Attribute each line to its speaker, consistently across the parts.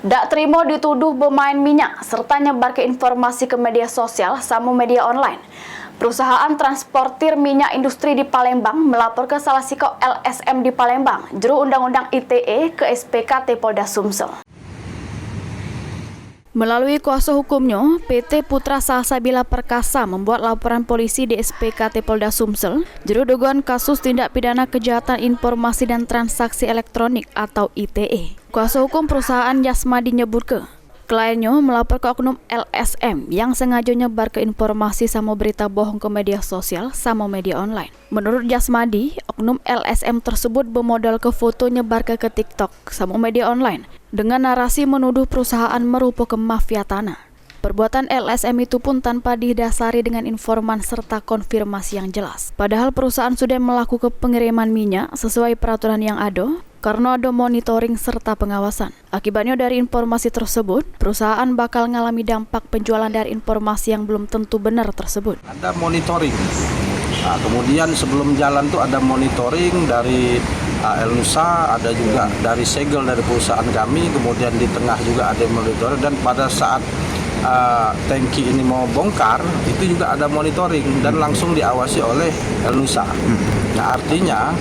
Speaker 1: Dak terima dituduh bermain minyak serta nyebar ke informasi ke media sosial sama media online. Perusahaan transportir minyak industri di Palembang melapor ke salah siko LSM di Palembang, juru Undang-Undang ITE ke SPKT Polda Sumsel. Melalui kuasa hukumnya, PT Putra Salsabila Perkasa membuat laporan polisi di SPKT Polda Sumsel, juru dugaan kasus tindak pidana kejahatan informasi dan transaksi elektronik atau ITE. Kuasa hukum perusahaan Jasmadi nyebut kliennya melapor ke oknum LSM yang sengaja nyebar ke informasi sama berita bohong ke media sosial sama media online. Menurut Jasmadi, oknum LSM tersebut bermodal ke foto nyebar ke TikTok sama media online dengan narasi menuduh perusahaan merupakan mafia tanah. Perbuatan LSM itu pun tanpa didasari dengan informan serta konfirmasi yang jelas. Padahal perusahaan sudah melakukan pengiriman minyak sesuai peraturan yang ada karena ada monitoring serta pengawasan. Akibatnya dari informasi tersebut, perusahaan bakal mengalami dampak penjualan dari informasi yang belum tentu benar tersebut.
Speaker 2: Ada monitoring. Nah, kemudian sebelum jalan tuh ada monitoring dari El Nusa, ada juga dari segel dari perusahaan kami, kemudian di tengah juga ada monitoring, dan pada saat tangki ini mau bongkar, itu juga ada monitoring dan langsung diawasi oleh El Nusa. Nah, artinya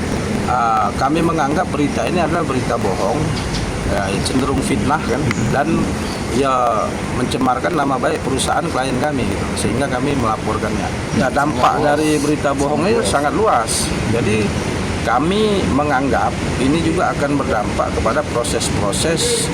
Speaker 2: kami menganggap berita ini adalah berita bohong, ya, cenderung fitnah kan, dan ya mencemarkan nama baik perusahaan klien kami, gitu, sehingga kami melaporkannya. Ya, dampak dari berita bohong itu sangat luas. Jadi kami menganggap ini juga akan berdampak kepada proses-proses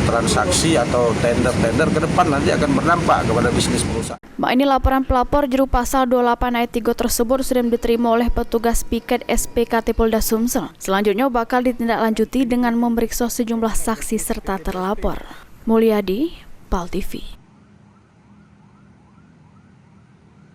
Speaker 2: transaksi atau tender-tender ke depan, nanti akan berdampak kepada bisnis perusahaan.
Speaker 1: Ini laporan pelapor juru pasal 28 ayat 3 tersebut sudah diterima oleh petugas piket SPKT Polda Sumsel. Selanjutnya bakal ditindaklanjuti dengan memeriksa sejumlah saksi serta terlapor. Mulyadi, PAL TV.